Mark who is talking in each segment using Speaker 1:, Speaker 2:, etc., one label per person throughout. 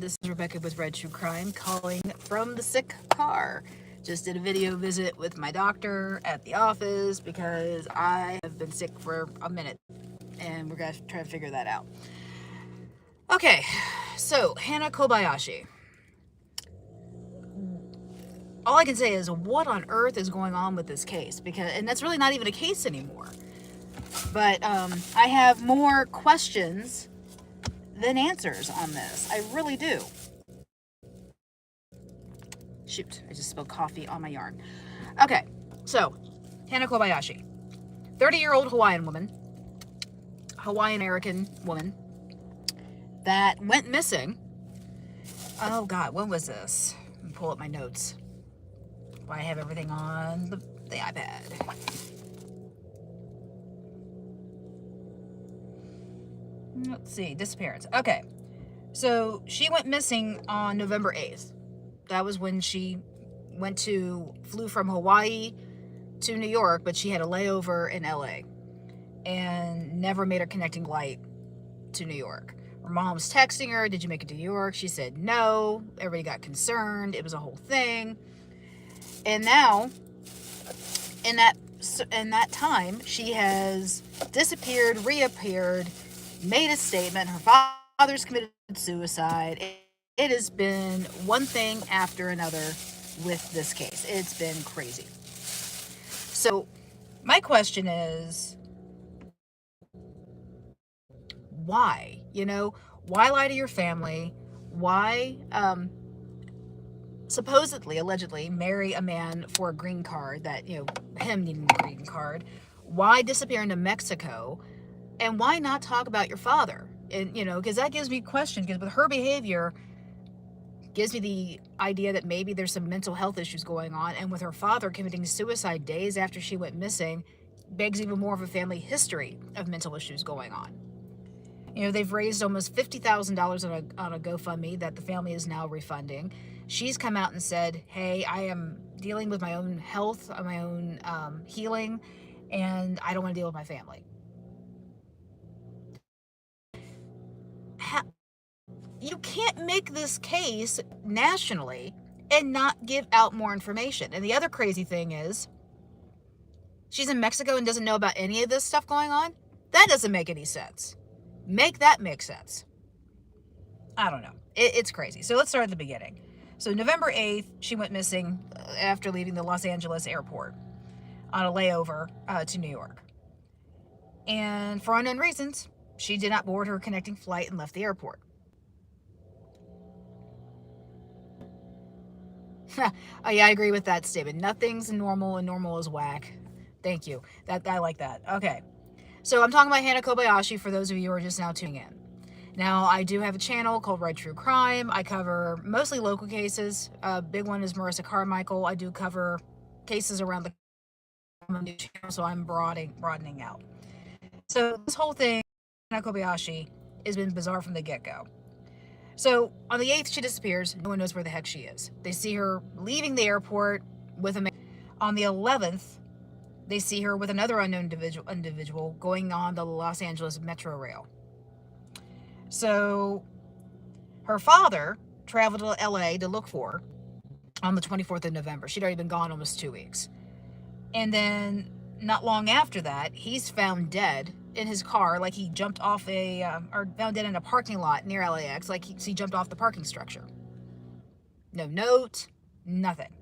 Speaker 1: This is Rebecca with Red True Crime calling from the sick car. Just did a video visit with my doctor at the office because I have been sick for a minute and we're going to try to figure that out. Okay, so Hannah Kobayashi. All I can say is, what on earth is going on with this case? And that's really not even a case anymore. But I have more questions than answers on this. I really do. Shoot, I just spilled coffee on my yarn. Okay, so Hannah Kobayashi, 30-year-old Hawaiian-American woman that went missing. Oh God, when was this? Let me pull up my notes. I have everything on the iPad. Let's see, disappearance. Okay, so she went missing on November 8th. That was when she flew from Hawaii to New York, but she had a layover in LA and never made her connecting flight to New York. Her mom was texting her, did you make it to New York? She said no. Everybody got concerned. It was a whole thing. And now, in that time, she has disappeared, reappeared, made a statement. Her father's committed suicide. It has been one thing after another with this case. It's been crazy. So my question is, why? Why lie to your family? Why supposedly, allegedly, marry a man for a green card that, him needing a green card? Why disappear into Mexico? And why not talk about your father? And, because that gives me questions, because with her behavior, gives me the idea that maybe there's some mental health issues going on, and with her father committing suicide days after she went missing, begs even more of a family history of mental issues going on. They've raised almost $50,000 on a GoFundMe that the family is now refunding. She's come out and said, hey, I am dealing with my own health, my own healing, and I don't want to deal with my family. You can't make this case nationally and not give out more information. And the other crazy thing is, she's in Mexico and doesn't know about any of this stuff going on? That doesn't make any sense. Make that make sense. I don't know. It's crazy. So let's start at the beginning. So November 8th, she went missing after leaving the Los Angeles airport on a layover to New York. And for unknown reasons, she did not board her connecting flight and left the airport. Oh yeah, I agree with that statement. Nothing's normal and normal is whack. Thank you. I like that. Okay. So I'm talking about Hannah Kobayashi for those of you who are just now tuning in. Now, I do have a channel called Red True Crime. I cover mostly local cases. Big one is Marissa Carmichael. I do cover cases around the new channel, so I'm broadening out. So this whole thing, Hannah Kobayashi, has been bizarre from the get-go. So on the 8th, she disappears. No one knows where the heck she is. They see her leaving the airport with a man. On the 11th, they see her with another unknown individual going on the Los Angeles Metro Rail. So her father traveled to LA to look for her on the 24th of November. She'd already been gone almost 2 weeks. And then not long after that, he's found dead in his car, like he jumped off or found dead in a parking lot near LAX, like he jumped off the parking structure. No note, nothing.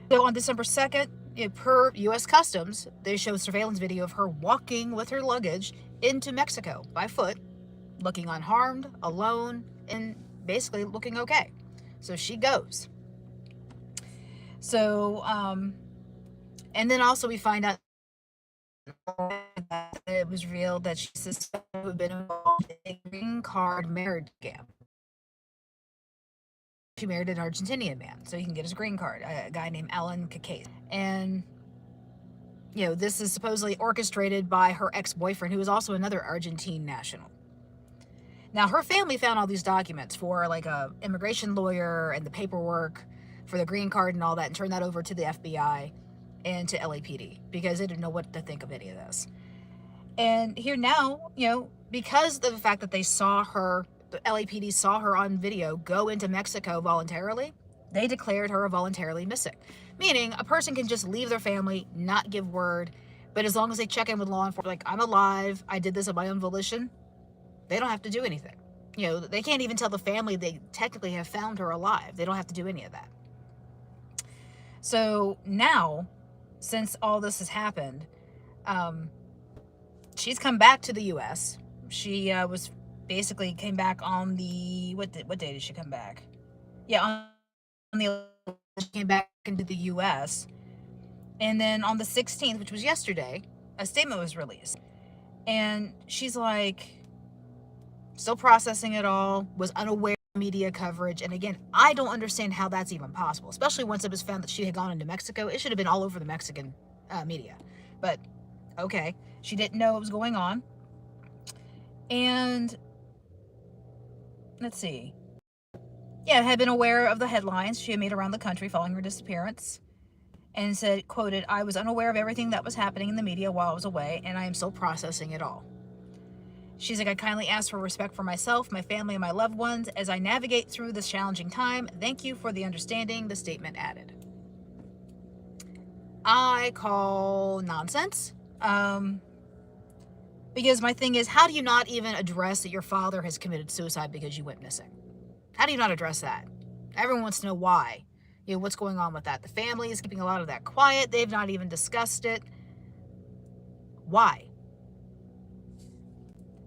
Speaker 1: So on December 2nd, per U.S. Customs, they show surveillance video of her walking with her luggage into Mexico by foot, looking unharmed, alone, and basically looking okay. So she goes. So, and then also we find out that it was revealed that she's suspected to have been involved in a green card marriage scam. She married an Argentinian man, so he can get his green card, a guy named Alan Kakaise. And, this is supposedly orchestrated by her ex-boyfriend, who is also another Argentine national. Now, her family found all these documents for, like, a immigration lawyer and the paperwork for the green card and all that, and turned that over to the FBI and to LAPD because they didn't know what to think of any of this. And here now, because of the fact that they saw her the LAPD saw her on video go into Mexico voluntarily, they declared her voluntarily missing. Meaning a person can just leave their family, not give word, but as long as they check in with law enforcement, like, I'm alive, I did this of my own volition, they don't have to do anything. You know, they can't even tell the family they technically have found her alive. They don't have to do any of that. So now, since all this has happened, she's come back to the U.S. She was basically came back on the what day did she come back? Yeah, on the she came back into the U.S. And then on the 16th, which was yesterday, a statement was released, and she's like, still processing it all, was unaware of media coverage. And again, I don't understand how that's even possible, especially once it was found that she had gone into Mexico. It should have been all over the Mexican media. But okay, she didn't know what was going on. And let's see. Yeah, had been aware of the headlines she had made around the country following her disappearance, and said, quoted, "I was unaware of everything that was happening in the media while I was away, and I am still processing it all." She's like, "I kindly ask for respect for myself, my family, and my loved ones as I navigate through this challenging time. Thank you for the understanding," the statement added. I call nonsense. Because my thing is, how do you not even address that your father has committed suicide because you went missing? How do you not address that? Everyone wants to know why. You know, what's going on with that? The family is keeping a lot of that quiet. They've not even discussed it. Why?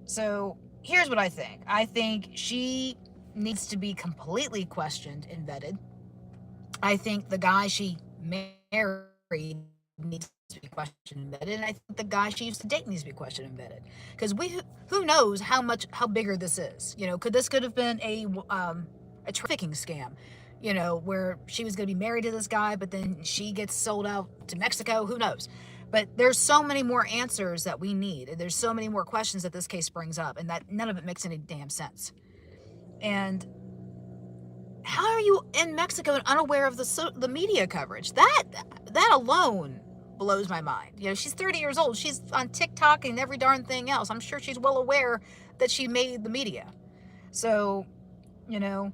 Speaker 1: So here's what I think. I think she needs to be completely questioned and vetted. I think the guy she married needs to be questioned and vetted, and I think the guy she used to date needs to be questioned and vetted. Because who knows how bigger this is? You know, could have been a trafficking scam? You know, where she was going to be married to this guy, but then she gets sold out to Mexico. Who knows? But there's so many more answers that we need. And there's so many more questions that this case brings up, and that none of it makes any damn sense. And how are you in Mexico and unaware of the media coverage? That alone blows my mind. You know, she's 30 years old. She's on TikTok and every darn thing else. I'm sure she's well aware that she made the media. So, you know,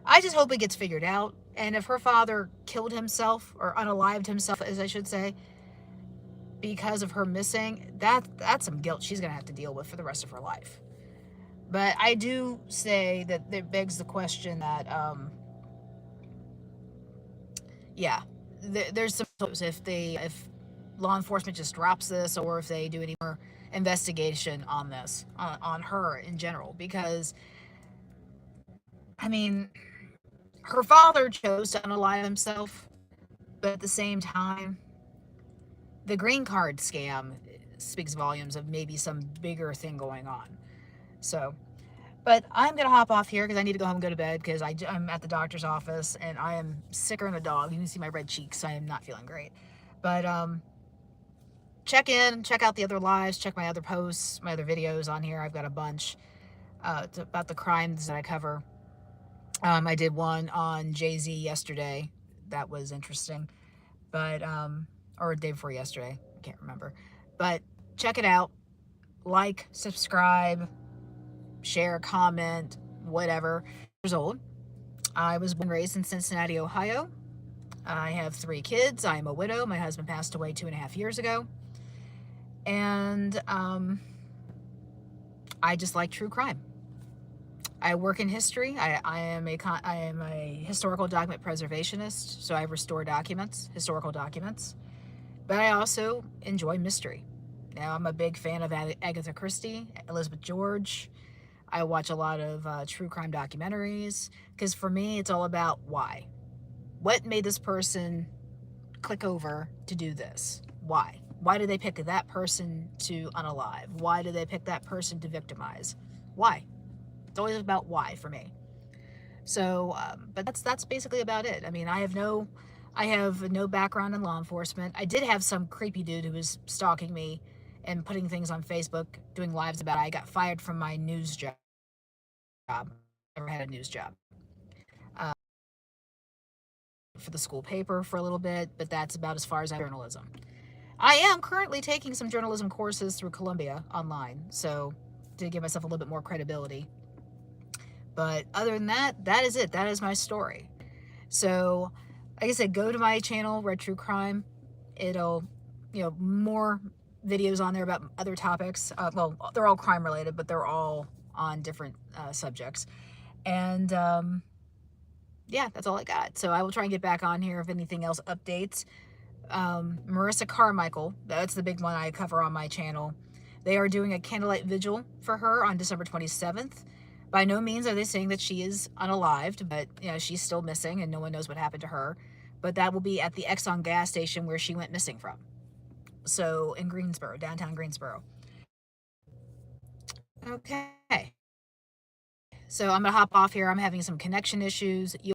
Speaker 1: I just hope it gets figured out. And if her father killed himself, or unalived himself, as I should say, because of her missing, that's some guilt she's going to have to deal with for the rest of her life. But I do say that it begs the question that, yeah, there's some, if law enforcement just drops this, or if they do any more investigation on this, on her in general, because, I mean, her father chose to unalive himself, but at the same time, the green card scam speaks volumes of maybe some bigger thing going on. So, but I'm going to hop off here because I need to go home and go to bed, because I'm at the doctor's office and I am sicker than a dog. You can see my red cheeks. I am not feeling great. But check out the other lives, check my other posts, my other videos on here. I've got a bunch about the crimes that I cover. I did one on Jay-Z yesterday. That was interesting. But, or the day before yesterday. I can't remember. But check it out. Like, subscribe, share, comment, whatever. Years old. I was born and raised in Cincinnati, Ohio. I have 3 kids. I am a widow. My husband passed away 2.5 years ago. And I just like true crime. I work in history. I am a historical document preservationist, so I restore historical documents. But I also enjoy mystery. Now, I'm a big fan of Agatha Christie, Elizabeth George. I watch a lot of true crime documentaries, because for me, it's all about why. What made this person click over to do this? Why? Why did they pick that person to unalive? Why did they pick that person to victimize? Why? It's always about why for me. So, but that's basically about it. I mean, I have no background in law enforcement. I did have some creepy dude who was stalking me and putting things on Facebook, doing lives about it. I got fired from my news job. Never had a news job. For the school paper for a little bit, but that's about as far as I journalism. I am currently taking some journalism courses through Columbia online, so to give myself a little bit more credibility. But other than that, that is it. That is my story. So, like I said, go to my channel, Red True Crime. It'll, more videos on there about other topics. Well, they're all crime related, but they're all on different subjects. And yeah, that's all I got. So I will try and get back on here if anything else updates. Marissa Carmichael, that's the big one I cover on my channel. They are doing a candlelight vigil for her on December 27th. By no means are they saying that she is unalived, but she's still missing and no one knows what happened to her. But that will be at the Exxon gas station where she went missing from. So in Greensboro, downtown Greensboro. Okay. So I'm going to hop off here. I'm having some connection issues.